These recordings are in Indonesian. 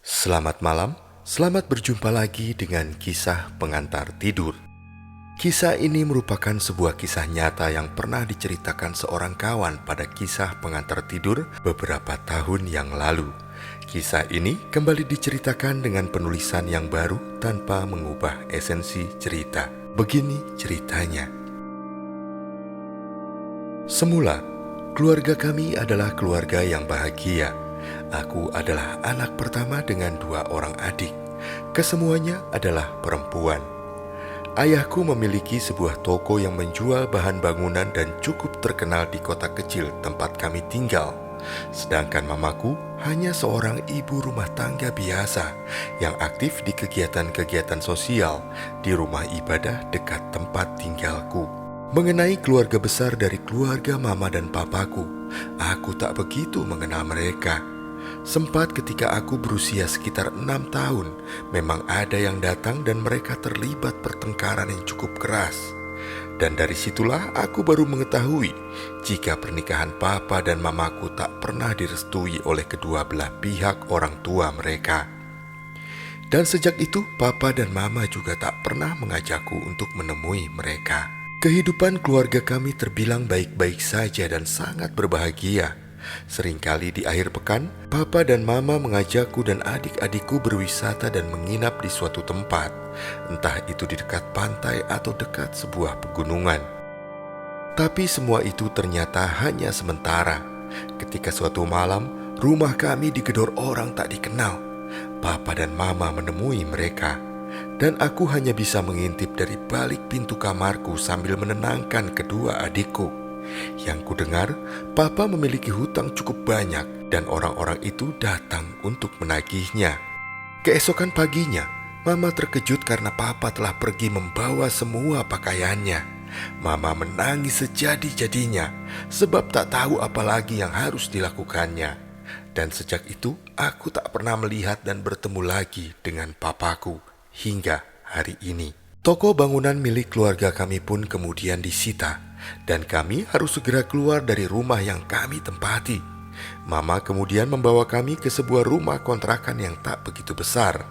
Selamat malam, selamat berjumpa lagi dengan kisah pengantar tidur. Kisah ini merupakan sebuah kisah nyata yang pernah diceritakan seorang kawan pada kisah pengantar tidur beberapa tahun yang lalu. Kisah ini kembali diceritakan dengan penulisan yang baru tanpa mengubah esensi cerita. Begini ceritanya. Semula, keluarga kami adalah keluarga yang bahagia. Aku adalah anak pertama dengan 2 orang adik. Kesemuanya adalah perempuan. Ayahku memiliki sebuah toko yang menjual bahan bangunan dan cukup terkenal di kota kecil tempat kami tinggal. Sedangkan mamaku hanya seorang ibu rumah tangga biasa yang aktif di kegiatan-kegiatan sosial di rumah ibadah dekat tempat tinggalku. Mengenai keluarga besar dari keluarga mama dan papaku, aku tak begitu mengenal mereka. Sempat ketika aku berusia sekitar 6 tahun, memang ada yang datang dan mereka terlibat pertengkaran yang cukup keras. Dan dari situlah aku baru mengetahui jika pernikahan papa dan mamaku tak pernah direstui oleh kedua belah pihak orang tua mereka. Dan sejak itu papa dan mama juga tak pernah mengajakku untuk menemui mereka. Kehidupan keluarga kami terbilang baik-baik saja dan sangat berbahagia. Seringkali di akhir pekan, papa dan mama mengajakku dan adik-adikku berwisata dan menginap di suatu tempat, entah itu di dekat pantai atau dekat sebuah pegunungan. Tapi semua itu ternyata hanya sementara. Ketika suatu malam, rumah kami digedor orang tak dikenal. Papa dan mama menemui mereka, dan aku hanya bisa mengintip dari balik pintu kamarku sambil menenangkan kedua adikku. Yang kudengar, papa memiliki hutang cukup banyak dan orang-orang itu datang untuk menagihnya. Keesokan paginya, mama terkejut karena papa telah pergi membawa semua pakaiannya. Mama menangis sejadi-jadinya sebab tak tahu apa lagi yang harus dilakukannya. Dan sejak itu, aku tak pernah melihat dan bertemu lagi dengan papaku hingga hari ini. Toko bangunan milik keluarga kami pun kemudian disita, dan kami harus segera keluar dari rumah yang kami tempati. Mama kemudian membawa kami ke sebuah rumah kontrakan yang tak begitu besar.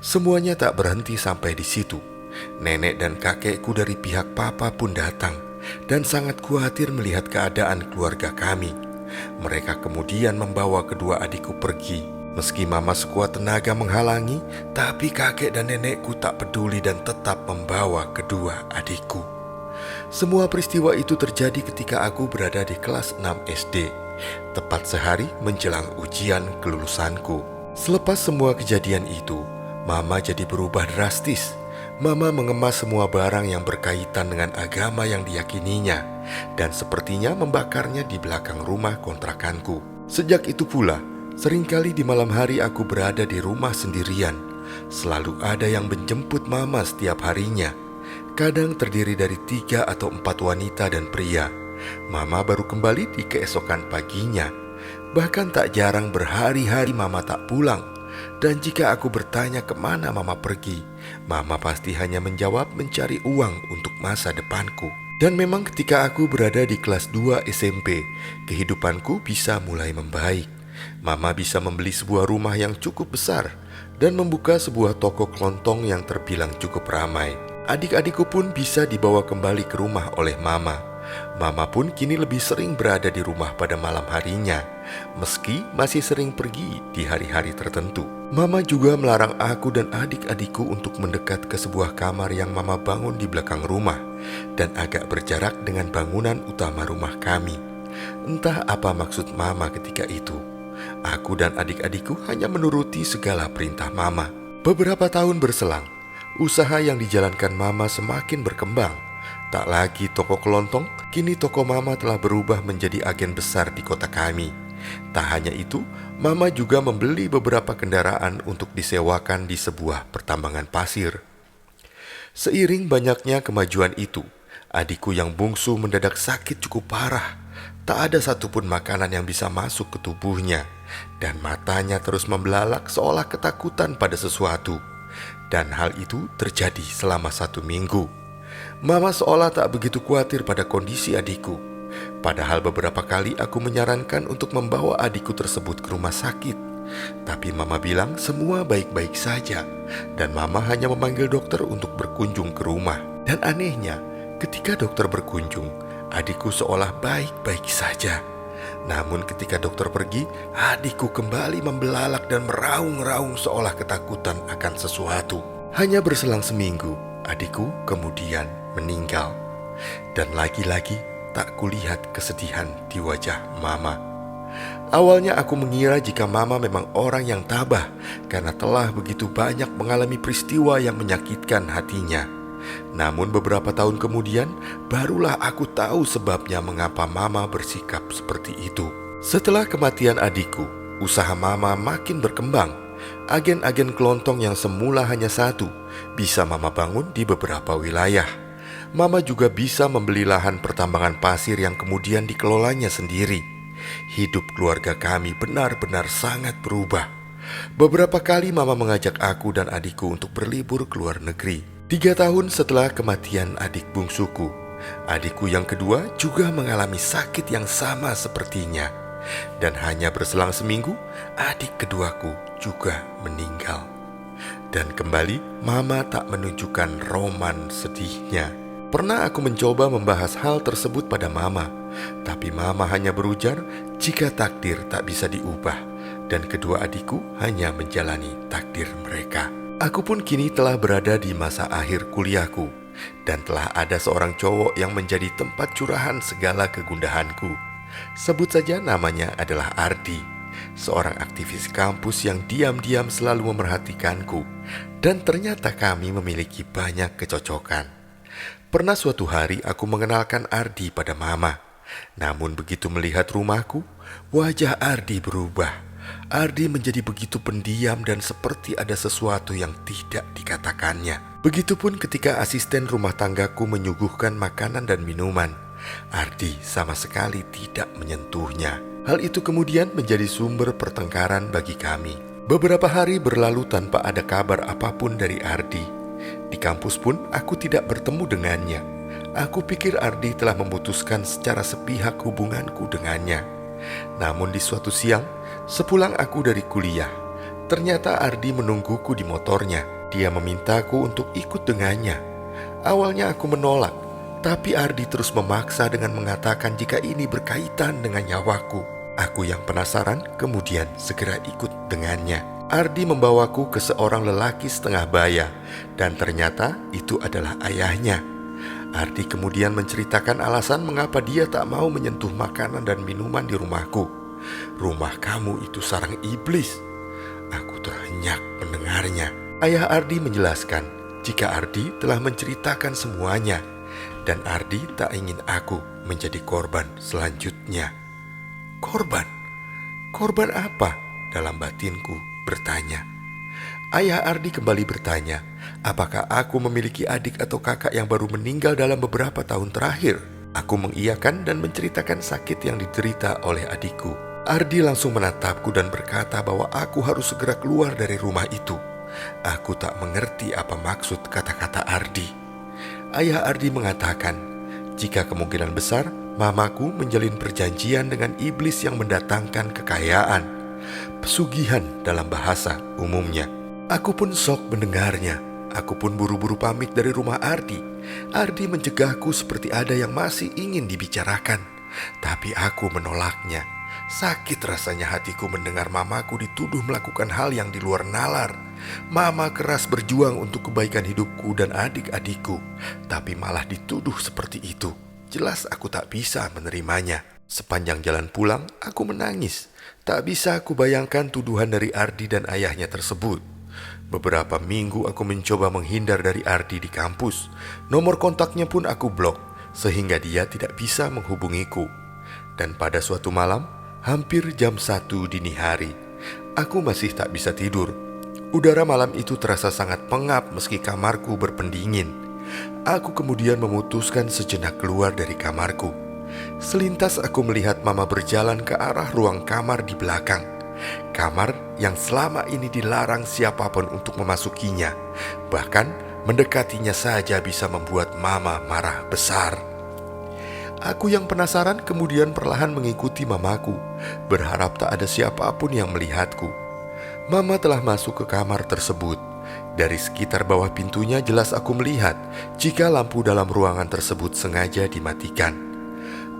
Semuanya tak berhenti sampai di situ. Nenek dan kakekku dari pihak papa pun datang, dan sangat khawatir melihat keadaan keluarga kami. Mereka kemudian membawa kedua adikku pergi. Meski mama sekuat tenaga menghalangi, tapi kakek dan nenekku tak peduli dan tetap membawa kedua adikku. Semua peristiwa itu terjadi ketika aku berada di kelas 6 SD, tepat sehari menjelang ujian kelulusanku. Selepas semua kejadian itu, mama jadi berubah drastis. Mama mengemas semua barang yang berkaitan dengan agama yang diyakininya, dan sepertinya membakarnya di belakang rumah kontrakanku. Sejak itu pula, seringkali di malam hari aku berada di rumah sendirian. Selalu ada yang menjemput mama setiap harinya. Kadang terdiri dari 3 atau 4 wanita dan pria. Mama baru kembali di keesokan paginya. Bahkan tak jarang berhari-hari mama tak pulang. Dan jika aku bertanya kemana mama pergi, mama pasti hanya menjawab mencari uang untuk masa depanku. Dan memang ketika aku berada di kelas 2 SMP, kehidupanku bisa mulai membaik. Mama bisa membeli sebuah rumah yang cukup besar dan membuka sebuah toko kelontong yang terbilang cukup ramai. Adik-adikku pun bisa dibawa kembali ke rumah oleh mama. Mama pun kini lebih sering berada di rumah pada malam harinya, meski masih sering pergi di hari-hari tertentu. Mama juga melarang aku dan adik-adikku untuk mendekat ke sebuah kamar yang mama bangun di belakang rumah dan agak berjarak dengan bangunan utama rumah kami. Entah apa maksud mama ketika itu. Aku dan adik-adikku hanya menuruti segala perintah mama. Beberapa tahun berselang, usaha yang dijalankan mama semakin berkembang. Tak lagi toko kelontong, kini toko mama telah berubah menjadi agen besar di kota kami. Tak hanya itu, mama juga membeli beberapa kendaraan untuk disewakan di sebuah pertambangan pasir. Seiring banyaknya kemajuan itu, adikku yang bungsu mendadak sakit cukup parah. Tak ada satupun makanan yang bisa masuk ke tubuhnya, dan matanya terus membelalak seolah ketakutan pada sesuatu. Dan hal itu terjadi selama 1 minggu. Mama seolah tak begitu khawatir pada kondisi adikku. Padahal beberapa kali aku menyarankan untuk membawa adikku tersebut ke rumah sakit. Tapi mama bilang semua baik-baik saja, dan mama hanya memanggil dokter untuk berkunjung ke rumah. Dan anehnya, ketika dokter berkunjung, adikku seolah baik-baik saja. Namun ketika dokter pergi, adikku kembali membelalak dan meraung-raung seolah ketakutan akan sesuatu. Hanya berselang seminggu, adikku kemudian meninggal. Dan lagi-lagi tak kulihat kesedihan di wajah mama. Awalnya aku mengira jika mama memang orang yang tabah karena telah begitu banyak mengalami peristiwa yang menyakitkan hatinya. Namun beberapa tahun kemudian barulah aku tahu sebabnya mengapa mama bersikap seperti itu. Setelah kematian adikku, usaha mama makin berkembang. Agen-agen kelontong yang semula hanya satu bisa mama bangun di beberapa wilayah. Mama juga bisa membeli lahan pertambangan pasir yang kemudian dikelolanya sendiri. Hidup keluarga kami benar-benar sangat berubah. Beberapa kali mama mengajak aku dan adikku untuk berlibur ke luar negeri. 3 tahun setelah kematian adik bungsuku, adikku yang kedua juga mengalami sakit yang sama sepertinya. Dan hanya berselang seminggu, adik keduaku juga meninggal. Dan kembali mama tak menunjukkan roman sedihnya. Pernah aku mencoba membahas hal tersebut pada mama, tapi mama hanya berujar jika takdir tak bisa diubah, dan kedua adikku hanya menjalani takdir mereka. Aku pun kini telah berada di masa akhir kuliahku, dan telah ada seorang cowok yang menjadi tempat curahan segala kegundahanku. Sebut saja namanya adalah Ardi, seorang aktivis kampus yang diam-diam selalu memerhatikanku, dan ternyata kami memiliki banyak kecocokan. Pernah suatu hari aku mengenalkan Ardi pada mama. Namun begitu melihat rumahku, wajah Ardi berubah. Ardi menjadi begitu pendiam dan seperti ada sesuatu yang tidak dikatakannya. Begitupun ketika asisten rumah tanggaku menyuguhkan makanan dan minuman, Ardi sama sekali tidak menyentuhnya. Hal itu kemudian menjadi sumber pertengkaran bagi kami. Beberapa hari berlalu tanpa ada kabar apapun dari Ardi. Di kampus pun aku tidak bertemu dengannya. Aku pikir Ardi telah memutuskan secara sepihak hubunganku dengannya. Namun di suatu siang, sepulang aku dari kuliah, ternyata Ardi menungguku di motornya. Dia memintaku untuk ikut dengannya. Awalnya aku menolak, tapi Ardi terus memaksa dengan mengatakan jika ini berkaitan dengan nyawaku. Aku yang penasaran kemudian segera ikut dengannya. Ardi membawaku ke seorang lelaki setengah baya, dan ternyata itu adalah ayahnya. Ardi kemudian menceritakan alasan mengapa dia tak mau menyentuh makanan dan minuman di rumahku. Rumah kamu itu sarang iblis. Aku terhenyak mendengarnya. Ayah Ardi menjelaskan jika Ardi telah menceritakan semuanya, dan Ardi tak ingin aku menjadi korban selanjutnya. Korban? Korban apa? Dalam batinku bertanya. Ayah Ardi kembali bertanya, apakah aku memiliki adik atau kakak yang baru meninggal dalam beberapa tahun terakhir? Aku mengiyakan dan menceritakan sakit yang diderita oleh adikku. Ardi langsung menatapku dan berkata bahwa aku harus segera keluar dari rumah itu. Aku tak mengerti apa maksud kata-kata Ardi. Ayah Ardi mengatakan, jika kemungkinan besar mamaku menjalin perjanjian dengan iblis yang mendatangkan kekayaan, pesugihan dalam bahasa umumnya. Aku pun shock mendengarnya. Aku pun buru-buru pamit dari rumah Ardi. Ardi mencegahku seperti ada yang masih ingin dibicarakan, tapi aku menolaknya. Sakit rasanya hatiku mendengar mamaku dituduh melakukan hal yang di luar nalar. Mama keras berjuang untuk kebaikan hidupku dan adik-adikku, tapi malah dituduh seperti itu. Jelas aku tak bisa menerimanya. Sepanjang jalan pulang, aku menangis. Tak bisa aku bayangkan tuduhan dari Ardi dan ayahnya tersebut. Beberapa minggu aku mencoba menghindar dari Ardi di kampus. Nomor kontaknya pun aku blok, sehingga dia tidak bisa menghubungiku. Dan pada suatu malam, hampir jam 1 dini hari, aku masih tak bisa tidur. Udara malam itu terasa sangat pengap meski kamarku berpendingin. Aku kemudian memutuskan sejenak keluar dari kamarku. Selintas aku melihat mama berjalan ke arah ruang kamar di belakang. Kamar yang selama ini dilarang siapapun untuk memasukinya. Bahkan mendekatinya saja bisa membuat mama marah besar. Aku yang penasaran kemudian perlahan mengikuti mamaku, berharap tak ada siapapun yang melihatku. Mama telah masuk ke kamar tersebut. Dari sekitar bawah pintunya jelas aku melihat jika lampu dalam ruangan tersebut sengaja dimatikan.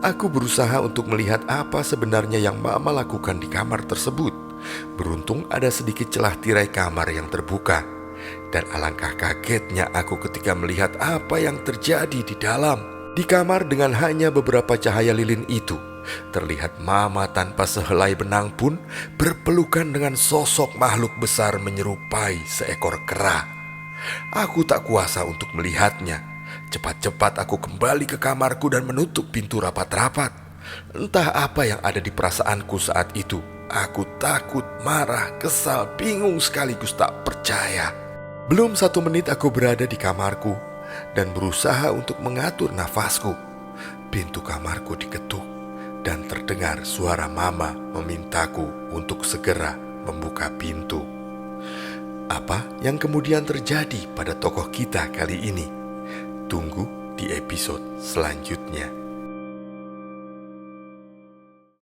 Aku berusaha untuk melihat apa sebenarnya yang Mama lakukan di kamar tersebut. Beruntung ada sedikit celah tirai kamar yang terbuka. Dan alangkah kagetnya aku ketika melihat apa yang terjadi di dalam. Di kamar dengan hanya beberapa cahaya lilin itu, terlihat Mama tanpa sehelai benang pun berpelukan dengan sosok makhluk besar menyerupai seekor kera. Aku tak kuasa untuk melihatnya. Cepat-cepat aku kembali ke kamarku dan menutup pintu rapat-rapat. Entah apa yang ada di perasaanku saat itu. Aku takut, marah, kesal, bingung sekaligus tak percaya. Belum 1 menit aku berada di kamarku dan berusaha untuk mengatur nafasku. Pintu kamarku diketuk dan terdengar suara Mama memintaku untuk segera membuka pintu. Apa yang kemudian terjadi pada tokoh kita kali ini? Tunggu di episode selanjutnya.